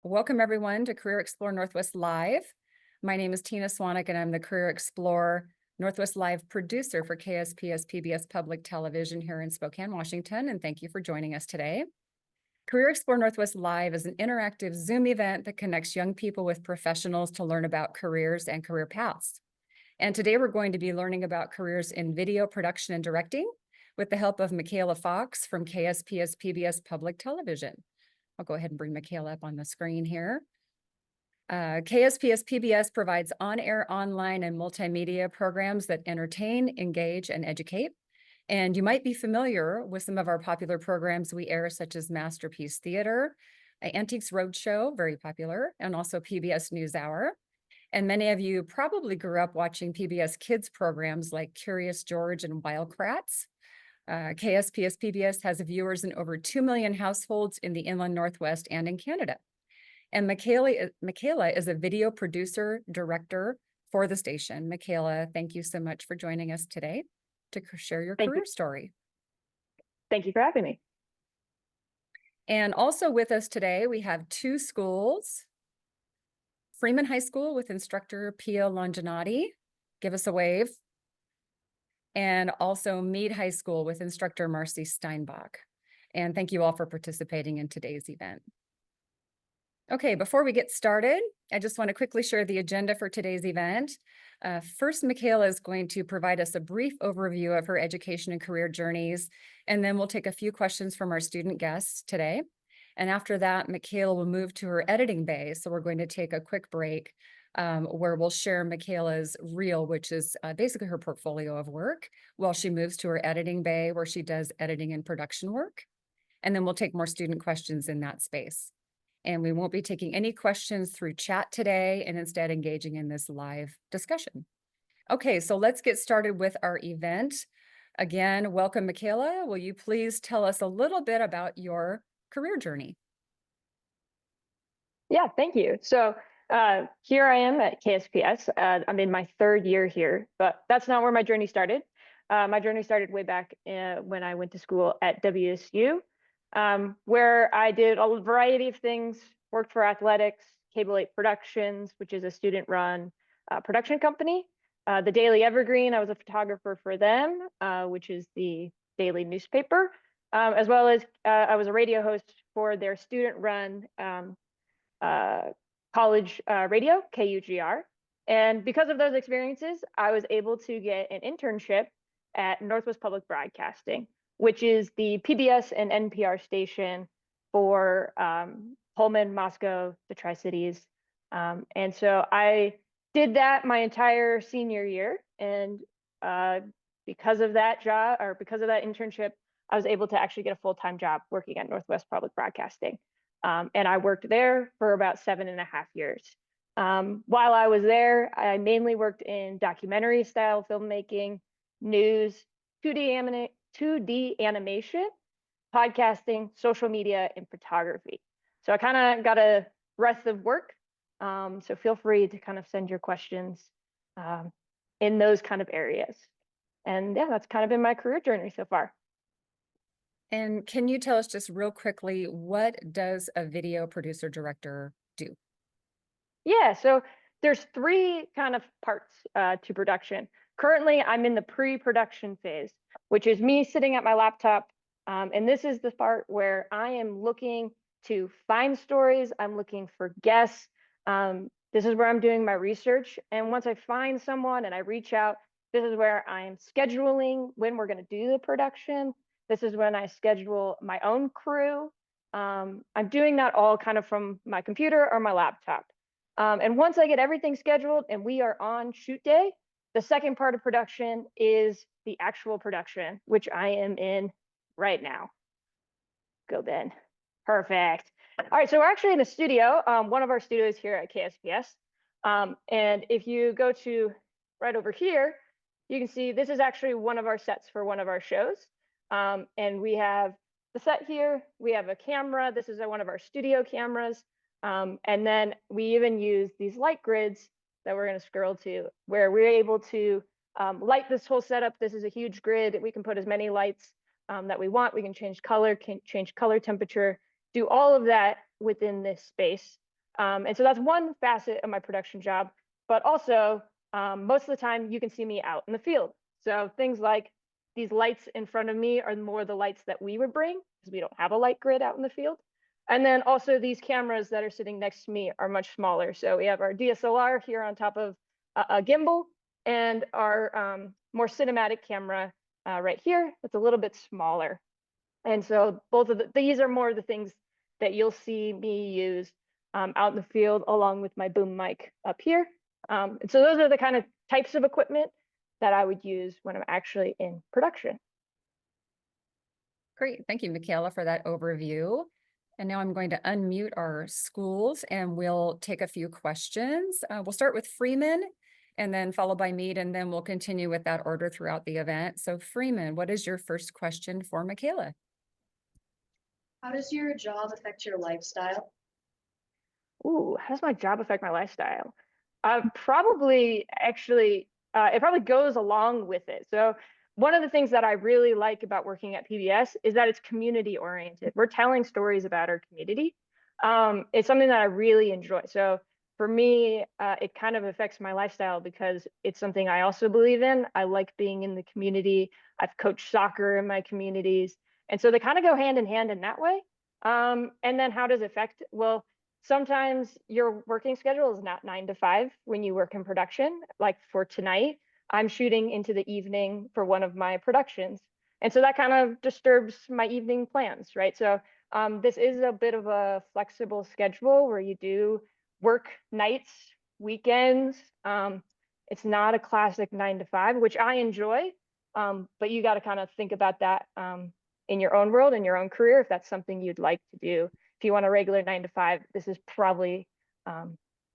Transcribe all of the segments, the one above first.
Welcome everyone to Career Explore Northwest Live. My name is Tina Swanek and I'm the Career Explore Northwest Live producer for KSPS PBS Public Television here in Spokane, Washington, and thank you for joining us today. Career Explore Northwest Live is an interactive Zoom event that connects young people with professionals to learn about careers and career paths. And today we're going to be learning about careers in video production and directing with the help of Michaela Fox from KSPS PBS Public Television. I'll go ahead and bring Michaela up on the screen here. KSPS PBS provides on-air, online, and multimedia programs that entertain, engage, and educate. And you might be familiar with some of our popular programs we air, such as Masterpiece Theater, Antiques Roadshow, very popular, and also PBS NewsHour. And many of you probably grew up watching PBS Kids programs like Curious George and Wild Kratts. KSPS PBS has viewers in over 2 million households in the Inland Northwest and in Canada. And Michaela is a video producer, director for the station. Michaela, thank you so much for joining us today to share your career story. Thank you for having me. And also with us today, we have two schools. Freeman High School with instructor Pia Longinati. Give us a wave. And also Meade High School with instructor Marcy Steinbach. And thank you all for participating in today's event. Okay, before we get started, I just want to quickly share the agenda for today's event. First, Michaela is going to provide us a brief overview of her education and career journeys, and then we'll take a few questions from our student guests today. And after that, Michaela will move to her editing bay. So we're going to take a quick break where we'll share Michaela's reel, which is basically her portfolio of work, while she moves to her editing bay where she does editing and production work. And then we'll take more student questions in that space. And we won't be taking any questions through chat today and instead engaging in this live discussion. Okay, so let's get started with our event. Again, welcome, Michaela. Will you please tell us a little bit about your career journey? Yeah, thank you. So here I am at KSPS. I'm in my third year here, but that's not where my journey started. My journey started way back when I went to school at WSU, where I did a variety of things, worked for athletics, Cable 8 Productions, which is a student-run production company. The Daily Evergreen, I was a photographer for them, which is the daily newspaper, as well as I was a radio host for their student-run college radio, KUGR. And because of those experiences, I was able to get an internship at Northwest Public Broadcasting, which is the PBS and NPR station for Pullman, Moscow, the Tri-Cities. And so I did that my entire senior year. And because of that job, or because of that internship, I was able to actually get a full-time job working at Northwest Public Broadcasting. And I worked there for about 7.5 years. While I was there, I mainly worked in documentary style filmmaking, news, 2D animation, podcasting, social media, and photography. So I kind of got a breadth of work. So feel free to kind of send your questions in those kind of areas. And yeah, that's kind of been my career journey so far. And can you tell us just real quickly, what does a video producer director do? Yeah, so there's 3 kind of parts to production. Currently, I'm in the pre-production phase, which is me sitting at my laptop. And this is the part where I am looking to find stories. I'm looking for guests. This is where I'm doing my research. And once I find someone and I reach out, this is where I'm scheduling when we're going to do the production. This is when I schedule my own crew. I'm doing that all kind of from my computer or my laptop. And once I get everything scheduled and we are on shoot day, the second part of production is the actual production, which I am in right now. Go, Ben. Perfect. All right, so we're actually in a studio, one of our studios here at KSPS. And if you go to right over here, you can see this is actually one of our sets for one of our shows. And we have the set here, we have a camera. This is one of our studio cameras. And then we even use these light grids that we're going to scroll to, where we're able to light this whole setup. This is a huge grid. We can put as many lights that we want. We can change color temperature, do all of that within this space. And so that's one facet of my production job, but also most of the time you can see me out in the field. So things like these lights in front of me are more the lights that we would bring because we don't have a light grid out in the field. And then also these cameras that are sitting next to me are much smaller. So we have our DSLR here on top of a gimbal and our more cinematic camera right here. It's a little bit smaller. And so both of these are more of the things that you'll see me use out in the field along with my boom mic up here. And so those are the kind of types of equipment that I would use when I'm actually in production. Great. Thank you, Michaela, for that overview. And now I'm going to unmute our schools and we'll take a few questions. We'll start with Freeman and then followed by Mead, and then we'll continue with that order throughout the event. So Freeman, what is your first question for Michaela? How does your job affect your lifestyle? Ooh, how does my job affect my lifestyle? Probably actually, it probably goes along with it. So one of the things that I really like about working at PBS is that it's community oriented. We're telling stories about our community. It's something that I really enjoy. So for me, it kind of affects my lifestyle because it's something I also believe in. I like being in the community. I've coached soccer in my communities. And so they kind of go hand in hand in that way. And then how does it affect? Well, sometimes your working schedule is not 9 to 5 when you work in production. Like for tonight, I'm shooting into the evening for one of my productions. And so that kind of disturbs my evening plans, right? So this is a bit of a flexible schedule where you do work nights, weekends. It's not a classic 9 to 5, which I enjoy, but you got to kind of think about that in your own world, in your own career, if that's something you'd like to do. If you want a regular 9 to 5, this is probably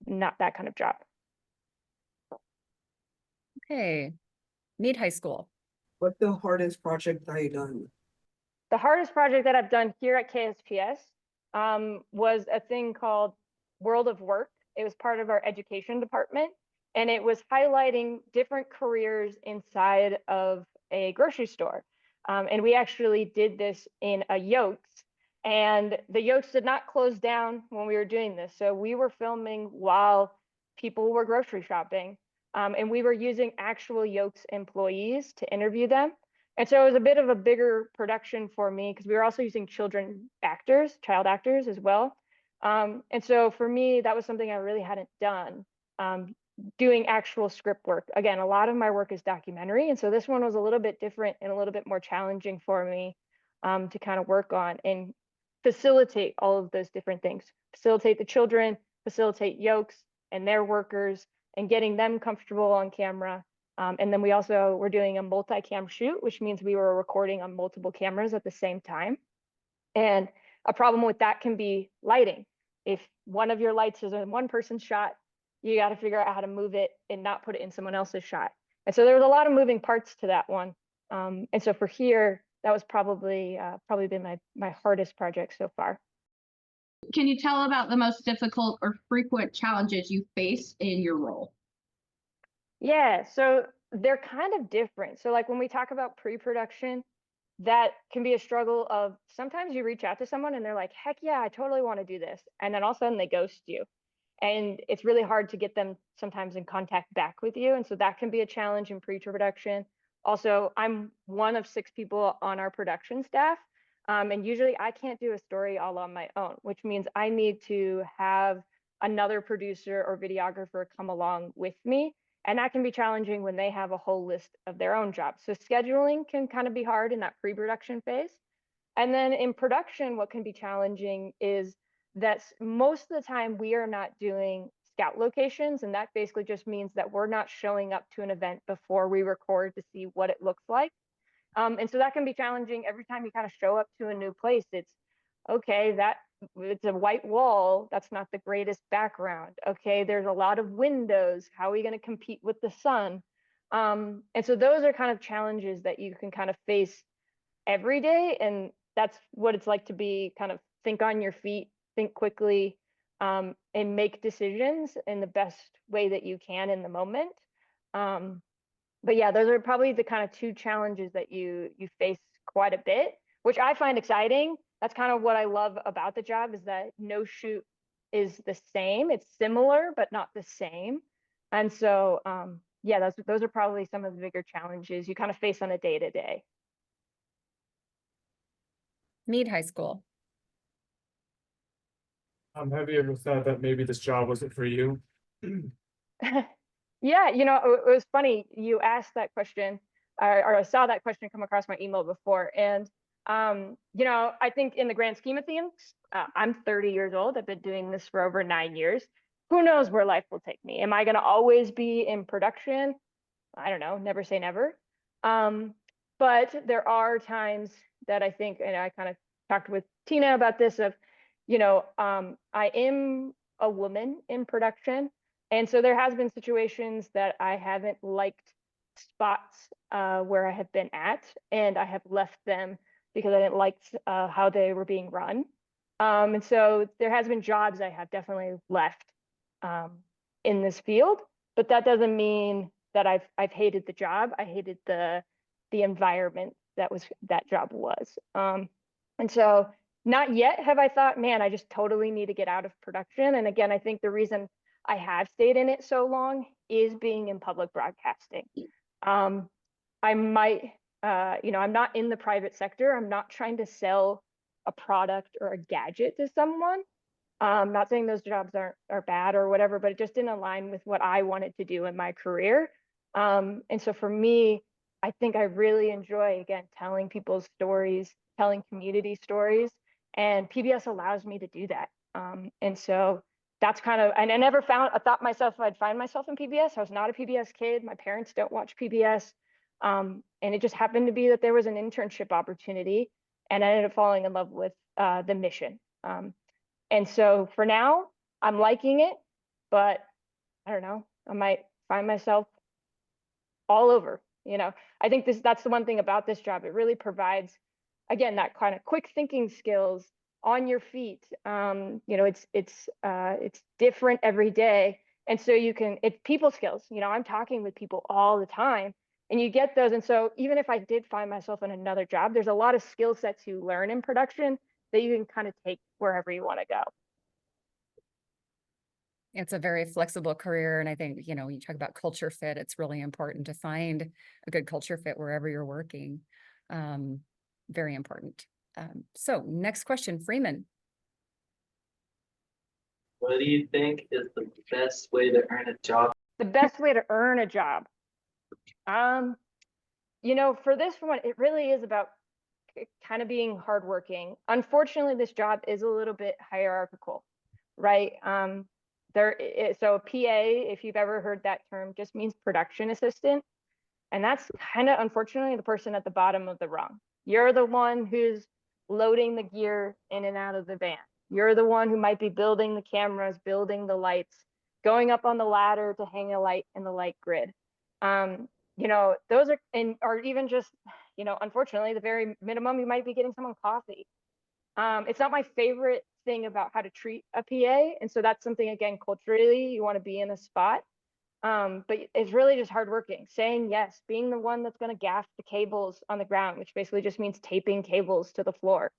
not that kind of job. Okay, Mead High School. What's the hardest project that you done? The hardest project that I've done here at KSPS was a thing called World of Work. It was part of our education department, and it was highlighting different careers inside of a grocery store. And we actually did this in a Yokes, and the Yokes did not close down when we were doing this. So we were filming while people were grocery shopping, and we were using actual Yokes employees to interview them. And so it was a bit of a bigger production for me because we were also using child actors as well. And so for me, that was something I really hadn't done, doing actual script work. Again, a lot of my work is documentary. And so this one was a little bit different and a little bit more challenging for me to kind of work on and facilitate all of those different things. Facilitate the children, facilitate Yokes and their workers, and getting them comfortable on camera. And then we also were doing a multi-cam shoot, which means we were recording on multiple cameras at the same time. And a problem with that can be lighting. If one of your lights is in one person's shot, you got to figure out how to move it and not put it in someone else's shot. And so there was a lot of moving parts to that one. And so for here, that was probably been my hardest project so far. Can you tell about the most difficult or frequent challenges you face in your role? Yeah, so they're kind of different. So like when we talk about pre-production, that can be a struggle of sometimes you reach out to someone and they're like, heck yeah, I totally want to do this. And then all of a sudden they ghost you. And it's really hard to get them sometimes in contact back with you. And so that can be a challenge in pre-production. Also, I'm one of 6 people on our production staff. And usually I can't do a story all on my own, which means I need to have another producer or videographer come along with me. And that can be challenging when they have a whole list of their own jobs. So scheduling can kind of be hard in that pre-production phase. And then in production, what can be challenging is that most of the time we are not doing scout locations. And that basically just means that we're not showing up to an event before we record to see what it looks like. And so that can be challenging every time you kind of show up to a new place. It's okay, it's a white wall. That's not the greatest background. Okay, there's a lot of windows. How are we going to compete with the sun? And so those are kind of challenges that you can kind of face every day. And that's what it's like to be kind of think on your feet, think quickly, and make decisions in the best way that you can in the moment. But yeah, those are probably the kind of 2 challenges that you face quite a bit, which I find exciting. That's kind of what I love about the job, is that no shoot is the same. It's similar, but not the same. And so, yeah, those are probably some of the bigger challenges you kind of face on a day to day. Mead High School. Have you ever thought that maybe this job wasn't for you? Yeah, it was funny you asked that question, or I saw that question come across my email before. And, I think in the grand scheme of things, I'm 30 years old. I've been doing this for over 9 years. Who knows where life will take me? Am I going to always be in production? I don't know, never say never. But there are times that I think, and I kind of talked with Tina about this of, I am a woman in production. And so there has been situations that I haven't liked spots where I have been at, and I have left them because I didn't like how they were being run. And so there has been jobs I have definitely left in this field, but that doesn't mean that I've hated the job. I hated the environment that job was. And so not yet have I thought, man, I just totally need to get out of production. And again, I think the reason I have stayed in it so long is being in public broadcasting. I might, I'm not in the private sector. I'm not trying to sell a product or a gadget to someone. I'm not saying those jobs are bad or whatever, but it just didn't align with what I wanted to do in my career. And so for me, I think I really enjoy, again, telling people's stories, telling community stories, and PBS allows me to do that. And so that's kind of, and I thought myself I'd find myself in PBS. I was not a PBS kid. My parents don't watch PBS. And it just happened to be that there was an internship opportunity, and I ended up falling in love with the mission. And so for now, I'm liking it, but I don't know, I might find myself all over. I think that's the one thing about this job. It really provides, again, that kind of quick thinking skills on your feet. It's different every day. And so it's people skills. I'm talking with people all the time, and you get those. And so even if I did find myself in another job, there's a lot of skill sets you learn in production that you can kind of take wherever you want to go. It's a very flexible career. And I think, when you talk about culture fit, it's really important to find a good culture fit wherever you're working. Very important. So next question, Freeman. What do you think is the best way to earn a job? The best way to earn a job. For this one, it really is about kind of being hardworking. Unfortunately, this job is a little bit hierarchical, right? So PA, if you've ever heard that term, just means production assistant. And that's kind of, unfortunately, the person at the bottom of the rung. You're the one who's loading the gear in and out of the van. You're the one who might be building the cameras, building the lights, going up on the ladder to hang a light in the light grid. Those or even just, unfortunately, the very minimum, you might be getting someone coffee. It's not my favorite thing about how to treat a PA. And so that's something, again, culturally, you want to be in a spot. But it's really just hardworking, saying yes, being the one that's going to gaff the cables on the ground, which basically just means taping cables to the floor.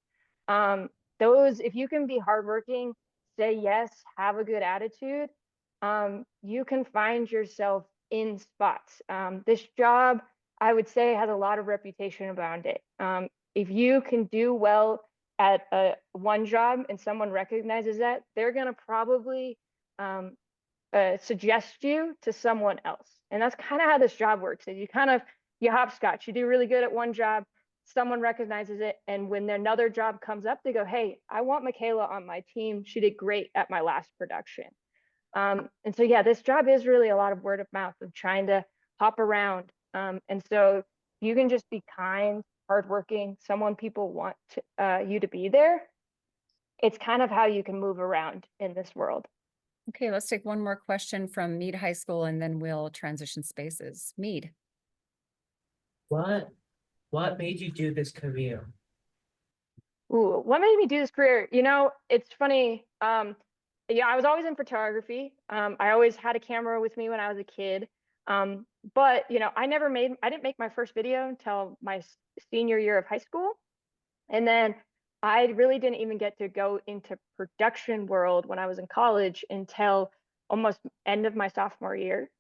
If you can be hardworking, say yes, have a good attitude, you can find yourself in spots. This job, I would say, has a lot of reputation around it. If you can do well at one job and someone recognizes that, they're going to probably suggest you to someone else. And that's kind of how this job works. Is you hopscotch. You do really good at one job, someone recognizes it, and when another job comes up, they go, hey, I want Michaela on my team. She did great at my last production. And so, yeah, this job is really a lot of word of mouth, of trying to hop around. And so you can just be kind, hardworking, someone people want you to be there. It's kind of how you can move around in this world. Okay, let's take one more question from Mead High School, and then we'll transition spaces. Mead. What made you do this career? Ooh, what made me do this career? It's funny. I was always in photography. I always had a camera with me when I was a kid. But I didn't make my first video until my senior year of high school. And then I really didn't even get to go into production world when I was in college until almost end of my sophomore year.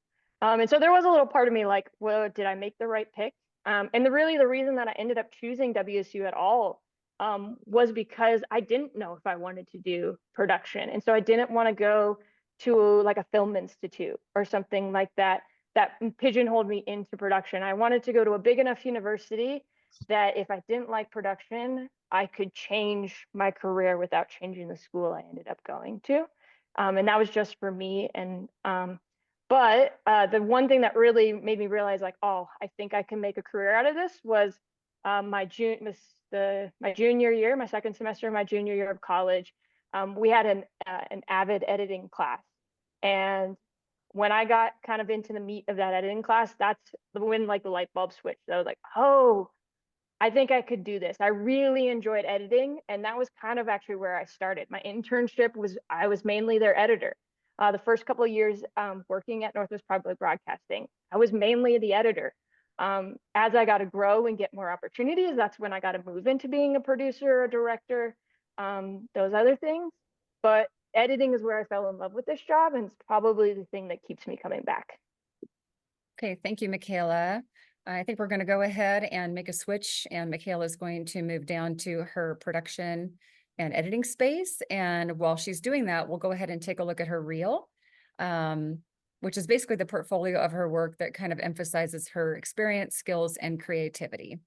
And so there was a little part of me like, well, did I make the right pick? And the reason that I ended up choosing WSU at all was because I didn't know if I wanted to do production. And so I didn't want to go to like a film institute or something like that that pigeonholed me into production. I wanted to go to a big enough university that if I didn't like production, I could change my career without changing the school I ended up going to. And that was just for me. And but the one thing that really made me realize like, oh, I think I can make a career out of this was my junior year, my second semester of my junior year of college. We had an Avid editing class. And when I got kind of into the meat of that editing class, that's when like the light bulb switched. I was like, oh, I think I could do this. I really enjoyed editing. And that was kind of actually where I started. My internship was, I was mainly their editor. The first couple of years working at Northwest Public Broadcasting, I was mainly the editor. As I got to grow and get more opportunities, that's when I got to move into being a producer, a director, those other things. But editing is where I fell in love with this job, and it's probably the thing that keeps me coming back. Okay, thank you, Michaela. I think we're going to go ahead and make a switch, and Michaela is going to move down to her production and editing space. And while she's doing that, we'll go ahead and take a look at her reel, which is basically the portfolio of her work that kind of emphasizes her experience, skills, and creativity.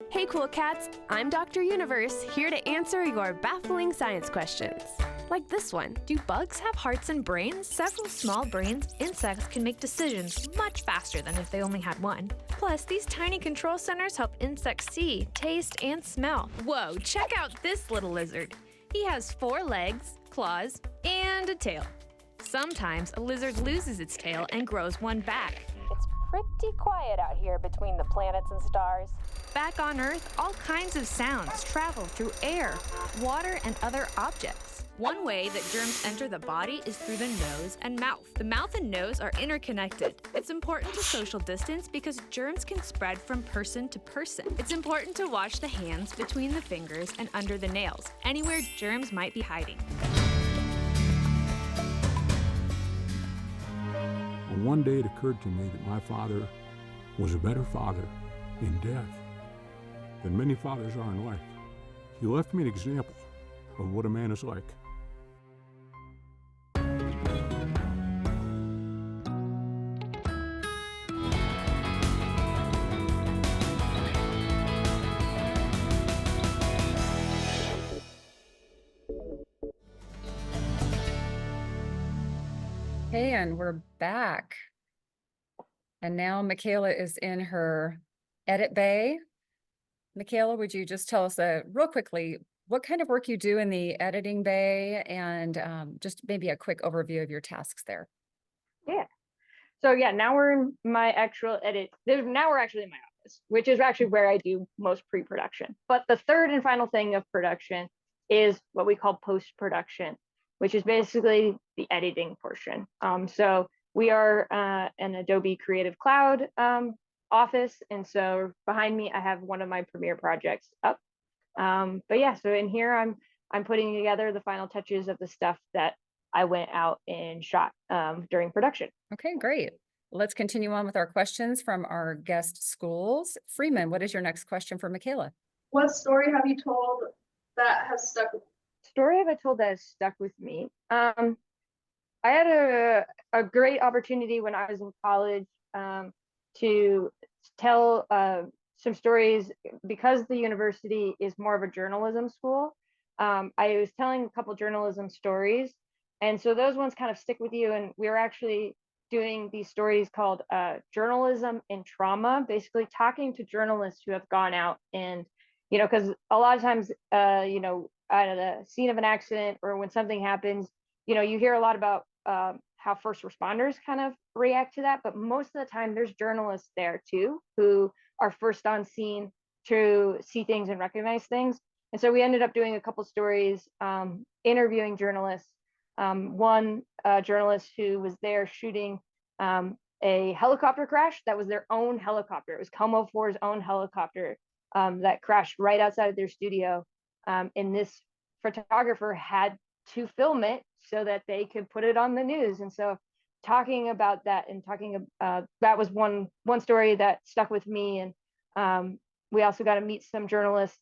Hey cool cats, I'm Dr. Universe, here to answer your baffling science questions. Like this one, do bugs have hearts and brains? Several small brains, insects can make decisions much faster than if they only had one. Plus, these tiny control centers help insects see, taste, and smell. Whoa, check out this little lizard. He has 4 legs, claws, and a tail. Sometimes a lizard loses its tail and grows one back. It's pretty quiet out here between the planets and stars. Back on Earth, all kinds of sounds travel through air, water, and other objects. One way that germs enter the body is through the nose and mouth. The mouth and nose are interconnected. It's important to social distance because germs can spread from person to person. It's important to wash the hands between the fingers and under the nails, anywhere germs might be hiding. One day it occurred to me that my father was a better father in death than many fathers are in life. He left me an example of what a man is like. Okay, and we're back. And now Michaela is in her edit bay. Michaela, would you just tell us real quickly what kind of work you do in the editing bay, and just maybe a quick overview of your tasks there? Yeah. So yeah, now we're in my actual edit. Now we're actually in my office, which is actually where I do most pre-production. But the third and final thing of production is what we call post-production, which is basically the editing portion. So we are an Adobe Creative Cloud office. And so behind me, I have one of my Premiere projects up. But yeah, so in here, I'm putting together the final touches of the stuff that I went out and shot during production. Okay, great. Let's continue on with our questions from our guest schools. Freeman, what is your next question for Michaela? What story have you told that has stuck with you? Story have I told that has stuck with me? I had a great opportunity when I was in college to tell some stories because the university is more of a journalism school. I was telling a couple journalism stories, and so those ones kind of stick with you. And we were actually doing these stories called journalism in trauma, basically talking to journalists who have gone out and, you know, because a lot of times, you know, at the scene of an accident or when something happens, you know, you hear a lot about how first responders kind of react to that, but most of the time there's journalists there too who are first on scene to see things and recognize things. And so we ended up doing a couple stories, interviewing journalists. One journalist who was there shooting a helicopter crash that was their own helicopter. It was Como 4's own helicopter that crashed right outside of their studio. And this photographer had to film it so that they could put it on the news. And so talking about that and that was one story that stuck with me. And we also got to meet some journalists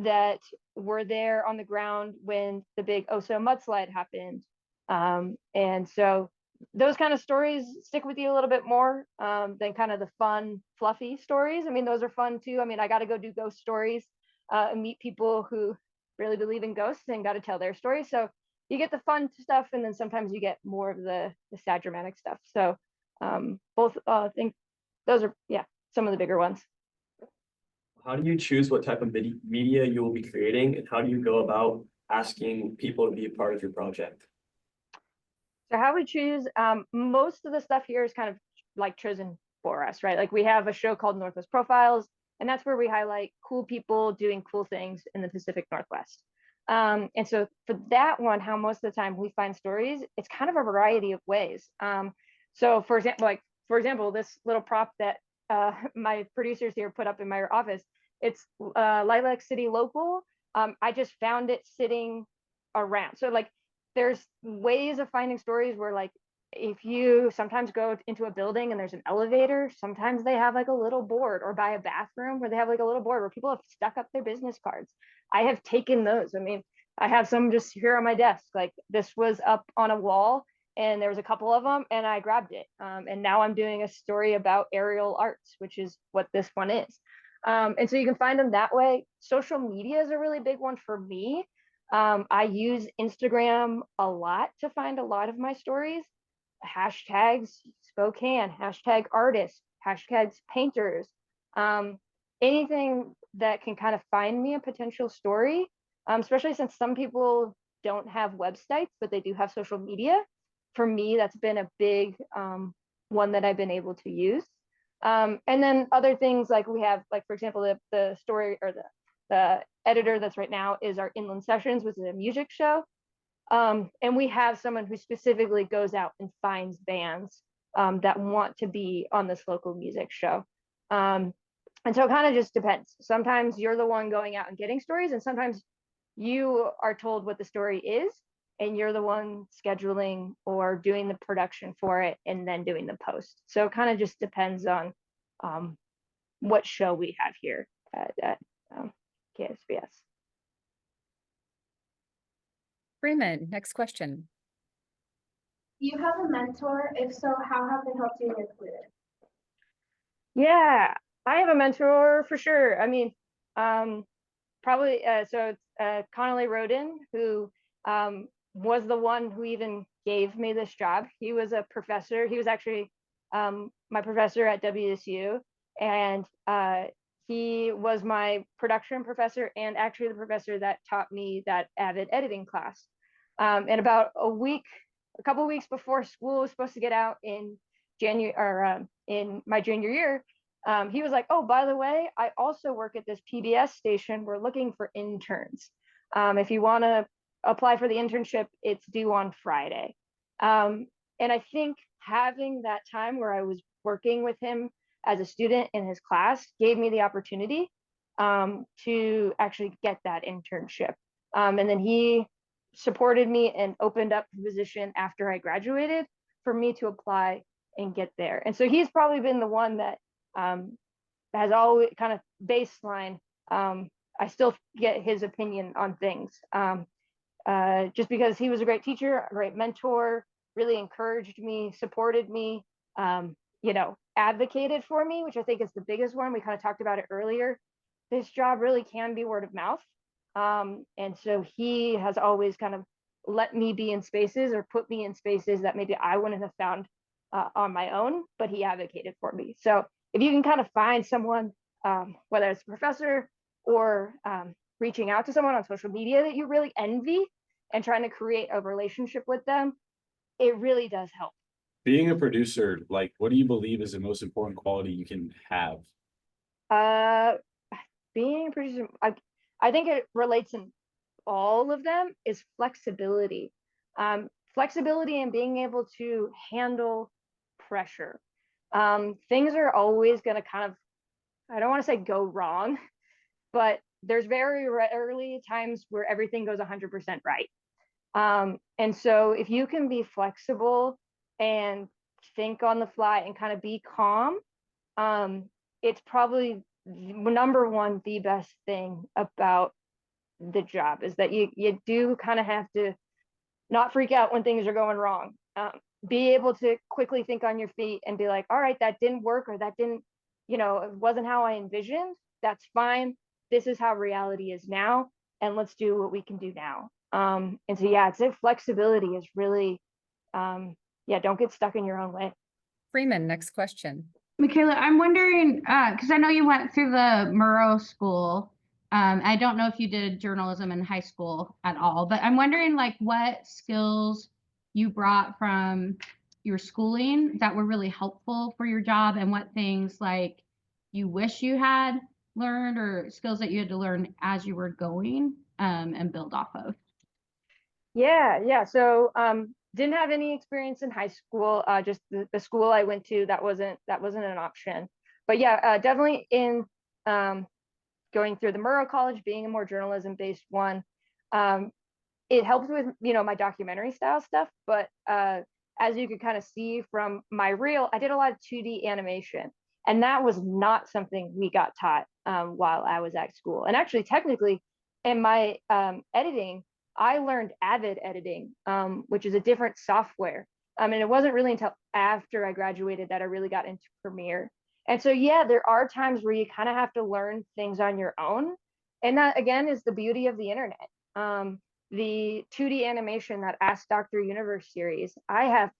that were there on the ground when the big Oso mudslide happened. And so those kind of stories stick with you a little bit more than kind of the fun, fluffy stories. I mean, those are fun too. I mean, I got to go do ghost stories and meet people who really believe in ghosts and got to tell their stories. So you get the fun stuff, and then sometimes you get more of the sad dramatic stuff. So both I think those are, yeah, some of the bigger ones. How do you choose what type of media you will be creating, and how do you go about asking people to be a part of your project? So how we choose, most of the stuff here is kind of like chosen for us, right? Like we have a show called Northwest Profiles, and that's where we highlight cool people doing cool things in the Pacific Northwest. And so for that one, how most of the time we find stories, it's kind of a variety of ways. So for example, this little prop that my producers here put up in my office, it's Lilac City Local. I just found it sitting around. So like there's ways of finding stories where like if you sometimes go into a building and there's an elevator, sometimes they have like a little board, or by a bathroom where they have like a little board where people have stuck up their business cards. I have taken those. I mean, I have some just here on my desk. Like this was up on a wall and there was a couple of them and I grabbed it. And now I'm doing a story about aerial arts, which is what this one is. And so you can find them that way. Social media is a really big one for me. I use Instagram a lot to find a lot of my stories. Hashtags Spokane, hashtag artists, hashtags painters, anything that can kind of find me a potential story, especially since some people don't have websites, but they do have social media. For me, that's been a big one that I've been able to use. And then other things like we have, like, for example, the story or the editor that's right now is our Inland Sessions, which is a music show. And we have someone who specifically goes out and finds bands that want to be on this local music show. And so it kind of just depends. Sometimes you're the one going out and getting stories, and sometimes you are told what the story is, and you're the one scheduling or doing the production for it and then doing the post. So it kind of just depends on what show we have here at KSPS. Freeman, next question. Do you have a mentor? If so, how have they helped you in your career? Yeah, I have a mentor for sure. I mean, probably, so it's Connolly Roden, who was the one who even gave me this job. He was a professor. He was actually my professor at WSU, and he was my production professor and actually the professor that taught me that Avid editing class. And about a couple of weeks before school was supposed to get out in January, or in my junior year, he was like, "Oh, by the way, I also work at this PBS station. We're looking for interns. If you want to apply for the internship, it's due on Friday." And I think having that time where I was working with him as a student in his class gave me the opportunity to actually get that internship. And then he supported me and opened up the position after I graduated for me to apply and get there. And so he's probably been the one that has always kind of baseline. I still get his opinion on things just because he was a great teacher, a great mentor, really encouraged me, supported me, you know, advocated for me, which I think is the biggest one. We kind of talked about it earlier. This job really can be word of mouth. And so he has always kind of let me be in spaces or put me in spaces that maybe I wouldn't have found on my own, but he advocated for me. So if you can kind of find someone, whether it's a professor or reaching out to someone on social media that you really envy and trying to create a relationship with them, it really does help. Being a producer, like, what do you believe is the most important quality you can have? Being a producer, I think it relates in all of them is flexibility. Flexibility and being able to handle pressure. Things are always going to kind of, I don't want to say go wrong, but there's very rarely times where everything goes 100% right. And so if you can be flexible and think on the fly and kind of be calm, it's probably number one, the best thing about the job is that you do kind of have to not freak out when things are going wrong. Be able to quickly think on your feet and be like, all right, that didn't work, or that didn't, it wasn't how I envisioned. That's fine. This is how reality is now. And let's do what we can do now. And so, yeah, I'd say flexibility is really, don't get stuck in your own way. Freeman, next question. Michaela, I'm wondering, because I know you went through the Murrow School. I don't know if you did journalism in high school at all, but I'm wondering like what skills you brought from your schooling that were really helpful for your job, and what things like you wish you had learned, or skills that you had to learn as you were going, and build off of. Yeah. So didn't have any experience in high school. Just the school I went to, that wasn't an option. But yeah, definitely in going through the Murrow College, being a more journalism based one, it helped with my documentary style stuff. But as you could kind of see from my reel, I did a lot of 2D animation, and that was not something we got taught while I was at school. And actually, technically, in my editing, I learned Avid editing, which is a different software. And it wasn't really until after I graduated that I really got into Premiere. And so, yeah, there are times where you kind of have to learn things on your own. And that, again, is the beauty of the internet. The 2D animation, that Ask Dr. Universe series, I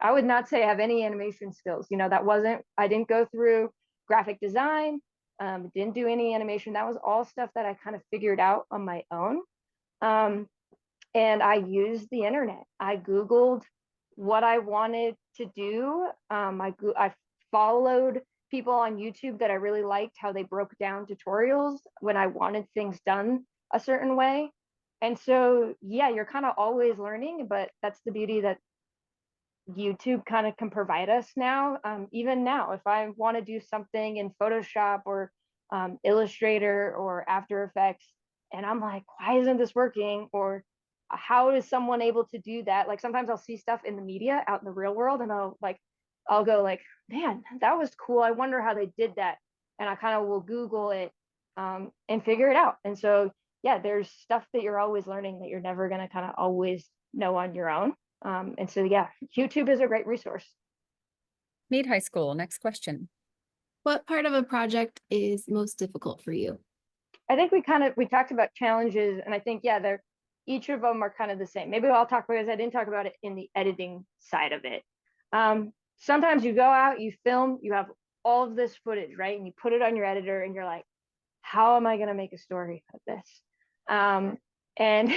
would not say I have any animation skills. I didn't go through graphic design, didn't do any animation. That was all stuff that I kind of figured out on my own. And I used the internet. I Googled what I wanted to do. I followed people on YouTube that I really liked, how they broke down tutorials when I wanted things done a certain way. And so, yeah, you're kind of always learning, but that's the beauty that YouTube kind of can provide us now. Even now, if I want to do something in Photoshop or Illustrator or After Effects, and I'm like, why isn't this working? Or how is someone able to do that? Like sometimes I'll see stuff in the media out in the real world, and I'll go like, man, that was cool. I wonder how they did that. And I kind of will Google it and figure it out. And so, yeah, there's stuff that you're always learning that you're never going to kind of always know on your own. And so, yeah, YouTube is a great resource. Meade High School, next question. What part of a project is most difficult for you? I think we talked about challenges, and I think, yeah, each of them are kind of the same. Maybe I'll talk about it, because I didn't talk about it in the editing side of it. Sometimes you go out, you film, you have all of this footage, right? And you put it on your editor and you're like, how am I going to make a story of this? And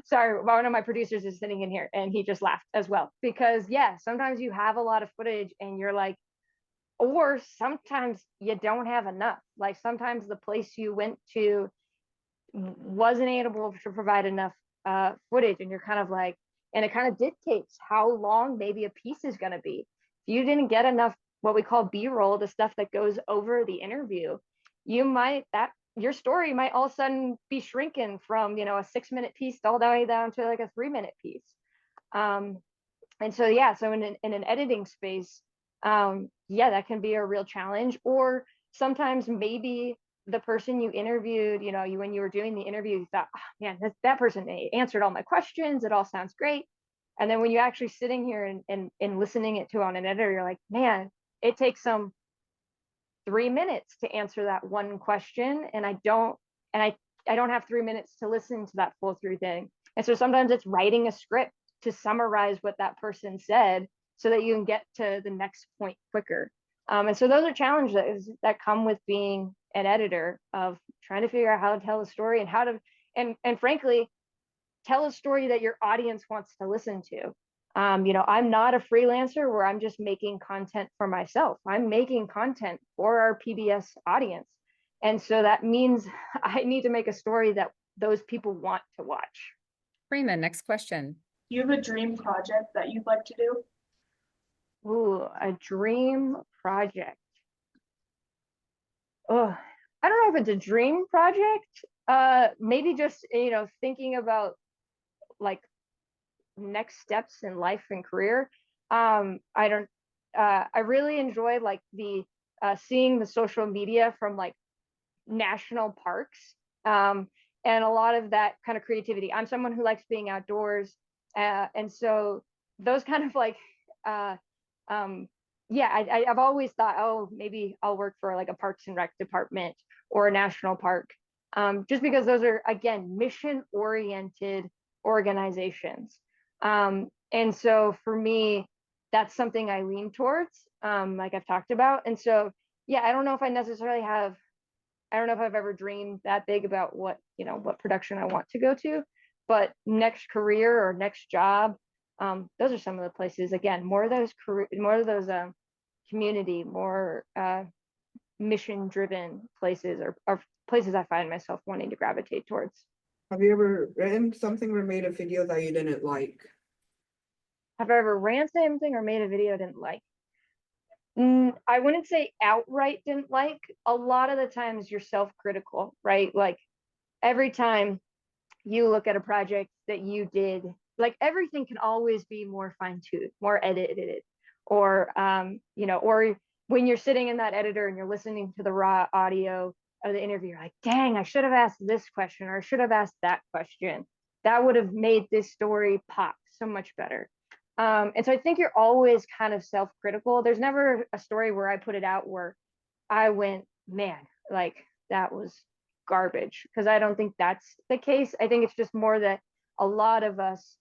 sorry, one of my producers is sitting in here and he just laughed as well, because yeah, sometimes you have a lot of footage and you're like, or sometimes you don't have enough. Like sometimes the place you went to wasn't able to provide enough footage, and you're kind of like, and it kind of dictates how long maybe a piece is going to be. If you didn't get enough what we call B-roll, the stuff that goes over the interview, your story might all of a sudden be shrinking from a 6-minute piece all the way down to like a 3-minute piece. And so yeah, so in an editing space, yeah, that can be a real challenge. Or sometimes maybe the person you interviewed, when you were doing the interview, you thought, oh, man, that person answered all my questions. It all sounds great. And then when you're actually sitting here and listening it to on an editor, you're like, man, it takes them 3 minutes to answer that one question. And I don't have 3 minutes to listen to that full through thing. And so sometimes it's writing a script to summarize what that person said so that you can get to the next point quicker. And so those are challenges that come with being an editor, of trying to figure out how to tell a story and how to, and frankly, tell a story that your audience wants to listen to. I'm not a freelancer where I'm just making content for myself. I'm making content for our PBS audience. And so that means I need to make a story that those people want to watch. Freeman, next question. Do you have a dream project that you'd like to do? Ooh, a dream project. Oh, I don't know if it's a dream project. Maybe just, thinking about like next steps in life and career. I really enjoy like the seeing the social media from like national parks, and a lot of that kind of creativity. I'm someone who likes being outdoors, and so those kind of like I've always thought, oh, maybe I'll work for like a Parks and Rec department or a national park, just because those are, again, mission oriented organizations. And so for me, that's something I lean towards, like I've talked about. And so, yeah, I don't know if I've ever dreamed that big about what production I want to go to, but next career or next job, those are some of the places, again, more of those community, more mission driven places, or places I find myself wanting to gravitate towards. Have you ever written something or made a video that you didn't like? Have I ever ran something or made a video I didn't like? I wouldn't say outright didn't like. A lot of the times you're self-critical, right? Like every time you look at a project that you did, like everything can always be more fine-tuned, more edited, or or when you're sitting in that editor and you're listening to the raw audio of the interview, you're like, dang, I should have asked this question, or I should have asked that question. That would have made this story pop so much better. And so I think you're always kind of self-critical. There's never a story where I put it out where I went, man, like that was garbage, because I don't think that's the case. I think it's just more that a lot of us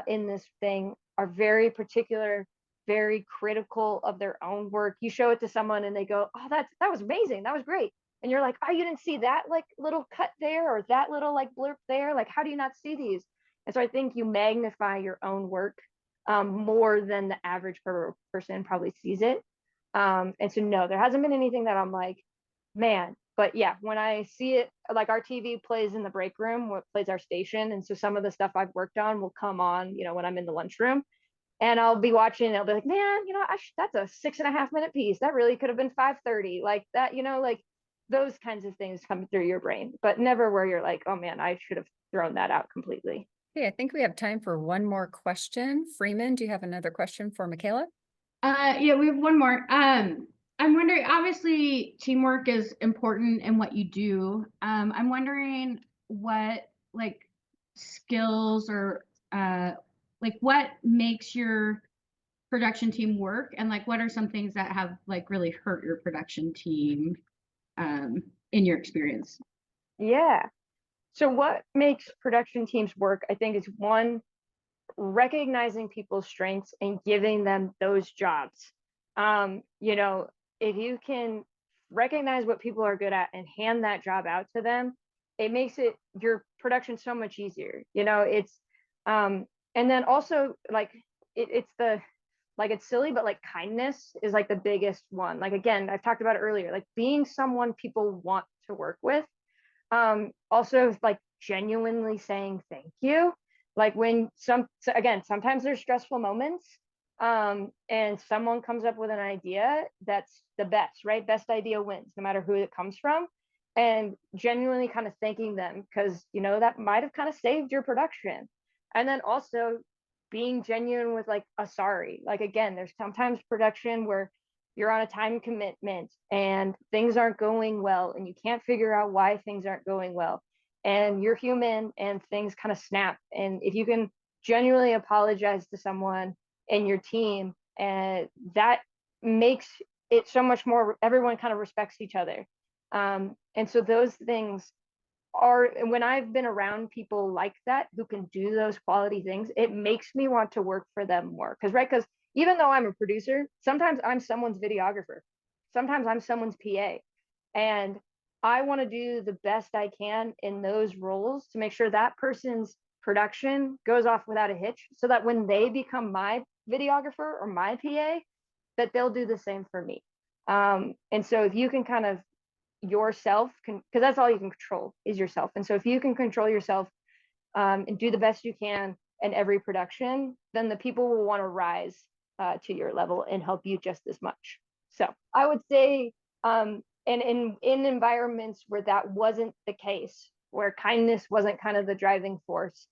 in this thing are very particular, very critical of their own work. You show it to someone and they go, oh, that was amazing, that was great. And you're like, oh, you didn't see that like little cut there, or that little like blurb there? Like, how do you not see these? And so I think you magnify your own work more than the average person probably sees it. And so no, there hasn't been anything that I'm like, man. But yeah, when I see it, like our TV plays in the break room, what plays our station. And so some of the stuff I've worked on will come on, when I'm in the lunchroom, and I'll be watching and I'll be like, man, that's a 6.5 minute piece. That really could have been 5:30. Like that, like those kinds of things come through your brain, but never where you're like, oh man, I should have thrown that out completely. Okay, I think we have time for one more question. Freeman, do you have another question for Michaela? Yeah, we have one more. I'm wondering, obviously teamwork is important in what you do. I'm wondering what like skills or like what makes your production team work, and like what are some things that have like really hurt your production team in your experience? Yeah. So what makes production teams work, I think, is one, recognizing people's strengths and giving them those jobs. If you can recognize what people are good at and hand that job out to them, it makes your production so much easier. It's and then also like it's silly, but like kindness is like the biggest one. Like, again, I've talked about it earlier, like being someone people want to work with. Also like genuinely saying thank you. Like when sometimes there's stressful moments, and someone comes up with an idea that's the best, right? Best idea wins, no matter who it comes from. And genuinely kind of thanking them, because that might have kind of saved your production. And then also being genuine with like a sorry. Like, again, there's sometimes production where you're on a time commitment and things aren't going well, and you can't figure out why things aren't going well, and you're human and things kind of snap. And if you can genuinely apologize to someone in your team, and that makes it so much more, everyone kind of respects each other. And so those things are, when I've been around people like that who can do those quality things, it makes me want to work for them more. Because even though I'm a producer, sometimes I'm someone's videographer. Sometimes I'm someone's PA. And I want to do the best I can in those roles to make sure that person's production goes off without a hitch, so that when they become my videographer or my PA, that they'll do the same for me. And so if you can kind of yourself can, because that's all you can control is yourself. And so if you can control yourself and do the best you can in every production, then the people will want to rise to your level and help you just as much. So I would say, and in environments where that wasn't the case, where kindness wasn't kind of the driving force,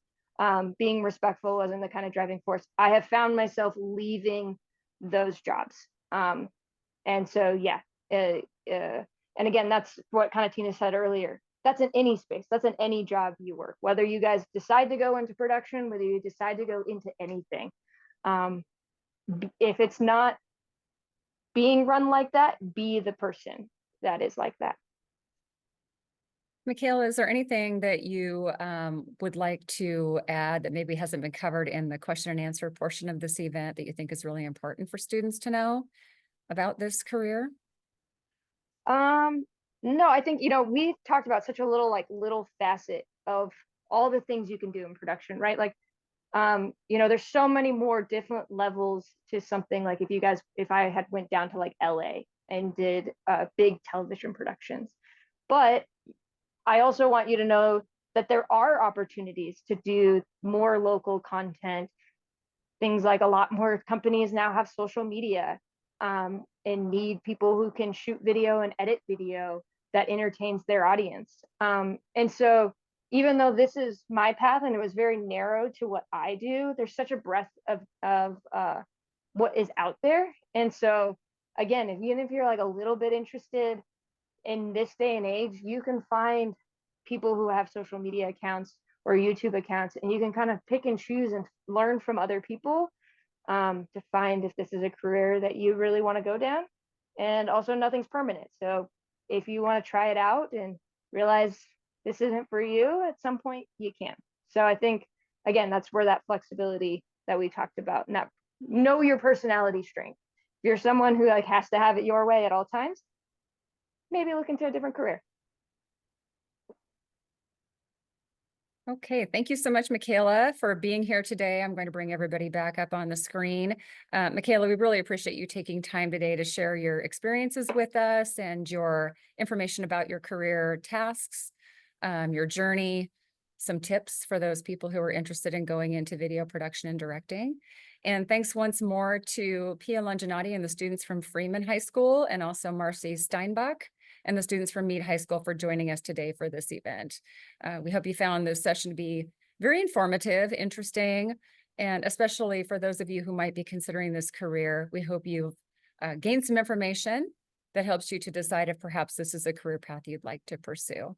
being respectful wasn't the kind of driving force, I have found myself leaving those jobs. And so, yeah, and again, that's what kind of Tina said earlier. That's in any space. That's in any job you work, whether you guys decide to go into production, whether you decide to go into anything. If it's not being run like that, be the person that is like that. Michaela, is there anything that you would like to add that maybe hasn't been covered in the question and answer portion of this event that you think is really important for students to know about this career? No, I think, we talked about such a little facet of all the things you can do in production, right? Like, there's so many more different levels to something. Like if I had went down to like LA and did big television productions, but I also want you to know that there are opportunities to do more local content. Things like a lot more companies now have social media and need people who can shoot video and edit video that entertains their audience. And so even though this is my path and it was very narrow to what I do, there's such a breadth of what is out there. And so again, even if you're like a little bit interested in this day and age, you can find people who have social media accounts or YouTube accounts, and you can kind of pick and choose and learn from other people to find if this is a career that you really want to go down. And also, nothing's permanent. So if you want to try it out and realize this isn't for you, at some point you can. So I think, again, that's where that flexibility that we talked about, and that know your personality strength. If you're someone who like has to have it your way at all times, maybe look into a different career. Okay, thank you so much, Michaela, for being here today. I'm going to bring everybody back up on the screen. Michaela, we really appreciate you taking time today to share your experiences with us and your information about your career tasks, your journey, some tips for those people who are interested in going into video production and directing. And thanks once more to Pia Longinati and the students from Freeman High School, and also Marcy Steinbach and the students from Meade High School for joining us today for this event. We hope you found this session to be very informative, interesting, and especially for those of you who might be considering this career, we hope you've gained some information that helps you to decide if perhaps this is a career path you'd like to pursue.